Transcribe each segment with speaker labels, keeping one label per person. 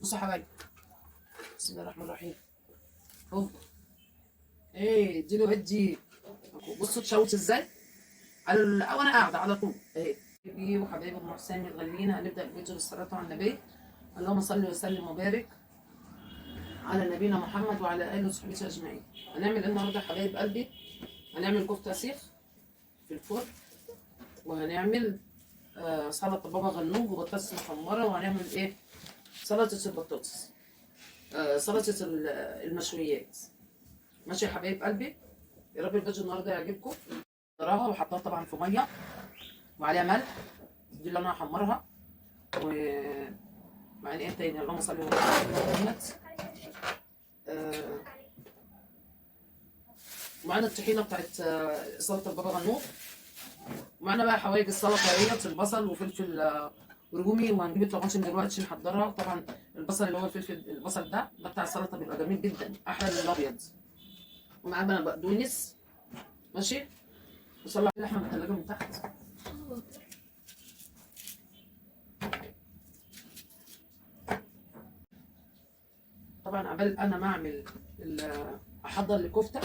Speaker 1: بصوا يا حبايبي، بسم الله الرحمن الرحيم. هوب ايه اديله ادي. بصوا تشوت ازاي على وانا قاعده على طول اهي. حبيبي وحبايبي ام حسين متغلين، هنبدا الفيديو بالصلاه على النبي. اللهم صل وسلم وبارك على نبينا محمد وعلى اله وصحبه اجمعين. هنعمل ايه النهارده يا حبايب قلبي؟ هنعمل كفته سيخ في الفرن، وهنعمل سلطه بابا غنوج وبطاطس محمره، وهنعمل ايه سلطه البطاطس، سلطه المشويات. ماشي يا حبايب قلبي، يا رب الفيديو النهارده يعجبكم. قراها وحطها طبعا في ميه وعليها ملح، دي اللي انا هحمرها. ومع ايه تاني؟ اللهم صل وسلم على محمد. ومعانا الطحينه بتاعت سلطه البابا غنوج، ومعانا بقى حوايج السلطه اهيت، البصل وفلفل رومي، وهنجيب الطماطم دلوقتي نحضرها. طبعا البصل اللي هو الفلفل، البصل ده بتاع السلطه بيبقى جميل جدا، احلى من الابيض. ومعانا بقدونس. ماشي، وصلح اللحمه من الثلاجه من تحت. طبعا عبال انا ما اعمل احضر الكفته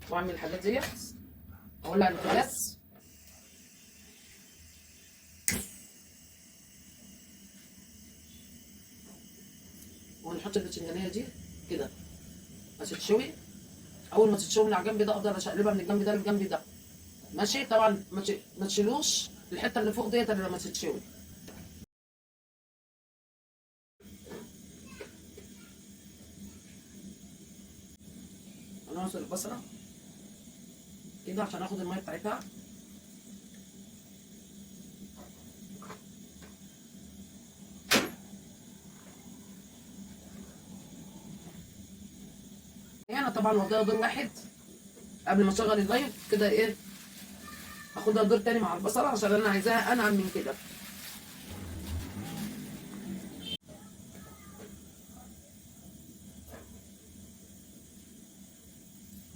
Speaker 1: واعمل الحاجات ديت، اولع البوتاجاز ونحط البتنجانيه دي كده هتتشوي. اول ما تتشوي من على الجنب ده افضل اشقلبها من الجنب ده للجنب ده. ماشي، طبعا ما تشيلوش الحته اللي فوق ديت الا لما تتشوي. انا هعصر البصله كده عشان اخد الميه بتاعتها. انا طبعا واخداها دور واحد قبل ما اشغل اللايف كده، ايه اخدها دور تاني مع البصله عشان انا عايزاها انعم من كده.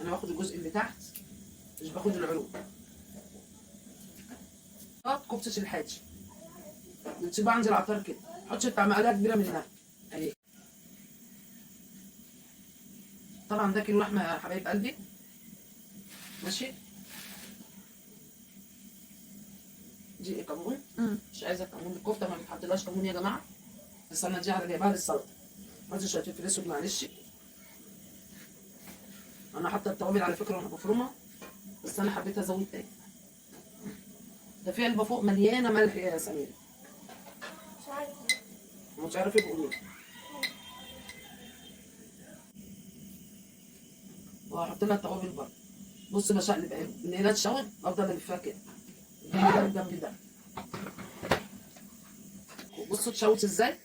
Speaker 1: انا باخد الجزء اللي تحت، مش باخد العروق. كفتة الحاج بتسيبها عند العطار كده، حط بتاع معلقه كبيره منها اهي. طبعا ده كيلو لحمه يا حبايب قلبي. ماشي، دي ايه كمون؟ مش عايزه كمون، الكفته ما بتحطلهاش كمون يا جماعه، بس انا دي على جايبها للسلطه. حط شويه فلفل اسود معلش. انا حاطه التوابل على فكره وانا بفرمها، بس انا حبيت ازود تاني. ده في علبه فوق مليانه ملح يا سمير. مش عارف ايه بقول ايه. وهحط لها التوابل برضه. بص بشقلب اهي من هنا اتشوت، افضل الفها كده الجنب ده الجنب ده. بصوا اتشوت ازاي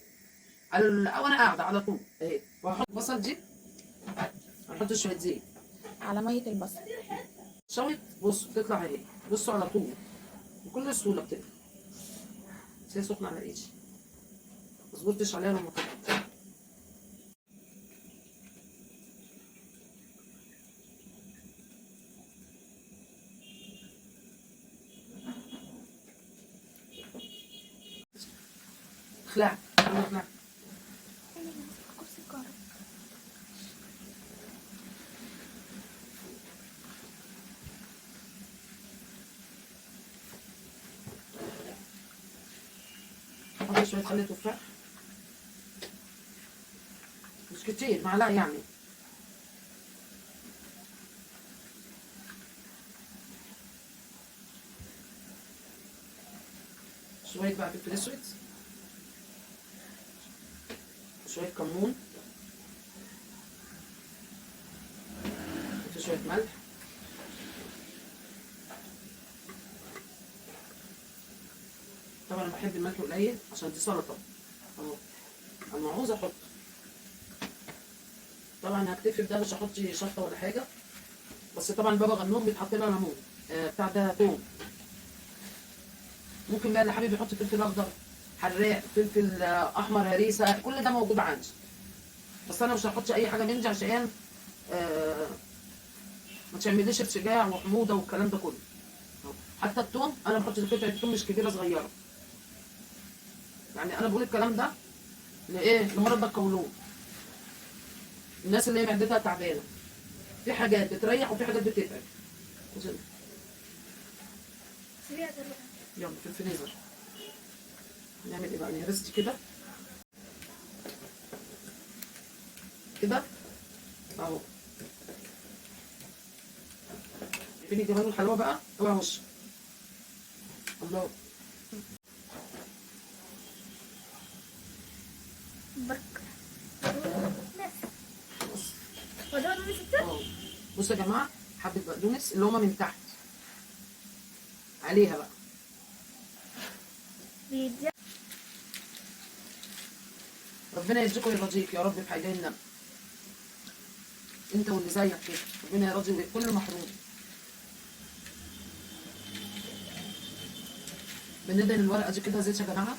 Speaker 1: على وانا قاعده على طول اهي. وهحط البصل دي، هنحط شويه زيت
Speaker 2: على ميه البصل.
Speaker 1: شوت. بصوا بتطلع اهي، بصوا على طول بكل سهوله بتطلع. بس هي سخنه على ايدي، ما صبرتش عليها لما طلعت. اخلع اخلع. حط شويه خل تفاح، مش كتير، معلقه يعني. شويه بقى فلفل اسود، شويه كمون، شويه ملح. طبعا انا بحب الملح قليل عشان دي سلطه اهو، اما عاوزه احط. طبعا هكتفي بده، مش هحط شطه ولا حاجه. بس طبعا بابا غنوج بيتحط لها ليمون، بتاع ده توم. ممكن بقى اللي حابب يحط فلفل اخضر حراق، فلفل احمر هريسه، كل ده موجود عندي. بس انا مش هحط اي حاجه من دي عشان ما تعمليش ارتجاع وحموضه والكلام ده كله. حتى التوم انا بحط قطعه التوم مش كبيره، صغيره. يعني انا بقول الكلام ده لايه؟ لمرضى القولون، الناس اللي هي معدتها تعبانه. في حاجات بتريح وفي حاجات بتتعب. يلا في الفريزر. نعمل ايه بقى؟ نهرس كده كده اهو. فيني جمال الحلاوه بقى. اوعى وش الله. بصوا يا جماعه، حبه بقدونس اللي هما من تحت عليها بقى. ربنا يرزقكم ويرضيك يا رب بحاجه النبي، انت واللي زيك كده، ربنا يرضي كل محروم. بندهن الورقه دي كده زيت يا جماعه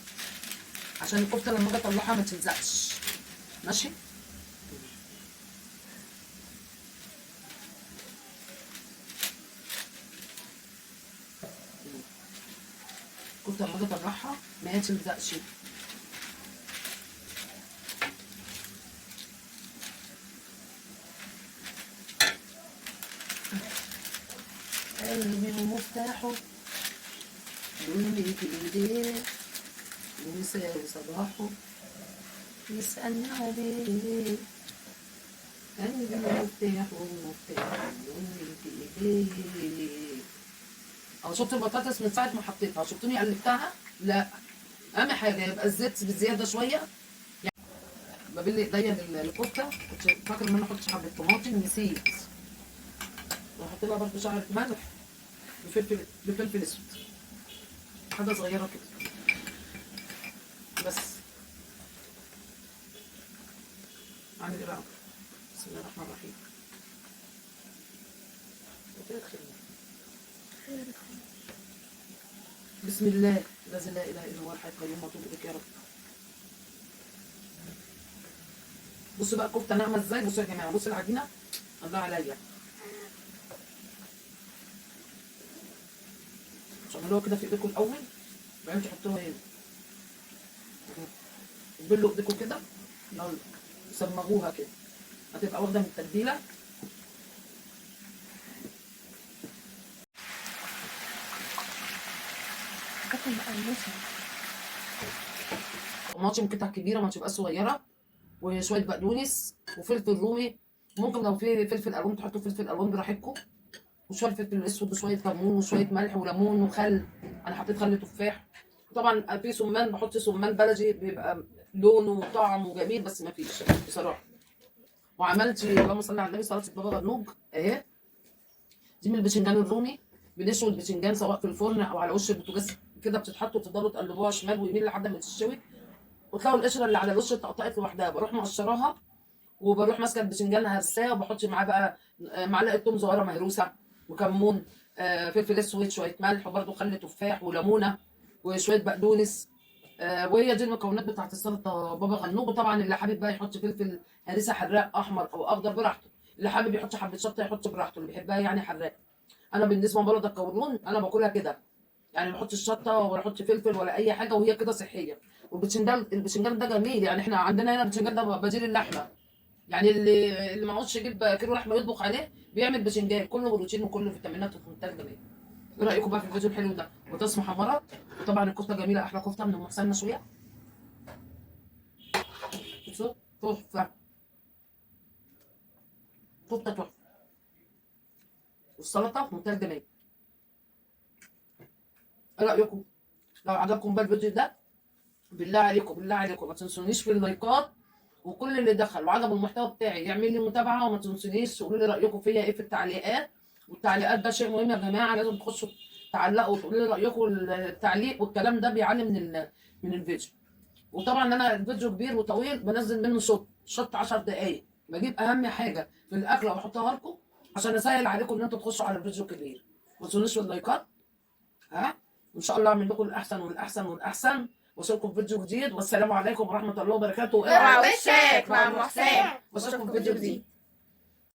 Speaker 1: عشان الكفته لما اجي اطلعها ما تلزقش. ماشي. الكفته لما اجي اطلعها ما تلزقش. قلبي ومفتاحه دول في ايديه، ومساء صباحه يسألني عليه. قلبي ومفتاحه دول في ايديه. اهو شفت البطاطس من ساعة ما حطيتها، شفتوني قلبتها؟ لا. اهم حاجة يبقى الزيت بزيادة شوية. يعني ببل ايديا للكفتة، كنت فاكرة ان انا احط حبة طماطم نسيت. وهحط لها برضه شعرة ملح بفلفل اسود، حاجة صغيرة كده بس. اعمل ايه بقى؟ بسم الله الرحمن الرحيم. بسم الله الذي لا اله الا هو الحي القيوم واتوب اليك يا رب. بصوا بقى الكفته ناعمه ازاي. بصوا يا جماعه، بصوا العجينه الله عليا. تعملوها كده في ايديكم الاول، بعدين تحطوها هنا. تبلوا ايديكم كده، يلا صمغوها كده، هتبقى واخده من التتبيله. طماطم قطع كبيره ما تبقى صغيره، وشويه بقدونس وفلفل رومي. ممكن لو في فلفل الوان تحطوا فلفل الوان براحتكم، وشويه فلفل اسود وشويه كمون وشويه ملح وليمون وخل. انا حطيت خل تفاح. طبعا في سمان، بحط سمان بلدي بيبقى لونه وطعمه جميل، بس ما فيش بصراحه. وعملت اللهم صل على النبي سلطه بابا غنوج اهي. دي من الباذنجان الرومي. بنشوي الباذنجان سواء في الفرن او على وش البوتاجاز كده، بتتحط وتفضلوا تقلبوها شمال ويمين لحد ما تستوي، وتلاقوا القشره اللي على الوش اتقطعت لوحدها. بروح مقشراها وبروح ماسكه الباذنجان هرساه، وبحط معاه بقى معلقه توم صغيره مهروسه وكمون، فلفل اسود، شويه ملح، وبرده خل تفاح وليمونه وشويه بقدونس. وهي دي المكونات بتاعت السلطه بابا غنوج. وطبعا اللي حابب بقى يحط فلفل هريسه حراق احمر او اخضر براحته، اللي حابب يحط حبه شطه يحط براحته، اللي بيحبها يعني حراق. انا بالنسبه لبلد القولون انا باكلها كده، يعني ما احطش شطه ولا احط فلفل ولا اي حاجه، وهي كده صحيه. البتنجان ده جميل، يعني احنا عندنا هنا البتنجان ده بديل اللحمه. يعني اللي معهوش يجيب كيلو لحمه يطبخ عليه بيعمل باذنجان، كله بروتين وكله فيتامينات وفي منتهى الجمال. ايه رايكم بقى في الفيديو الحلو ده؟ بطاطس محمره، وطبعا الكفته جميله، احلى كفته من ام حسين مشويه. بصوا تحفه، كفته تحفه، والسلطه في منتهى الجمال. ايه رايكم؟ لو عجبكم بقى الفيديو ده، بالله عليكم بالله عليكم ما تنسونيش في اللايكات، وكل اللي دخل وعجبه المحتوى بتاعي يعمل لي متابعه، وما تنسونيش تقولوا لي رايكم فيا ايه في التعليقات. والتعليقات ده شيء مهم يا جماعه، لازم تخشوا تعلقوا وتقولوا لي رايكم. التعليق والكلام ده بيعلي من الفيديو. وطبعا انا الفيديو كبير وطويل، بنزل منه شوت 10 دقائق، بجيب اهم حاجه في الاكله واحطها لكم عشان اسهل عليكم ان انتوا تخشوا على الفيديو الكبير. ما تنسونيش في اللايكات، ها، وان شاء الله اعمل لكم الاحسن والاحسن والاحسن. واشوفكم في فيديو جديد، والسلام عليكم ورحمه الله وبركاته.
Speaker 2: اوعى وشك مع ام حسين،
Speaker 1: واشوفكم في فيديو جديد.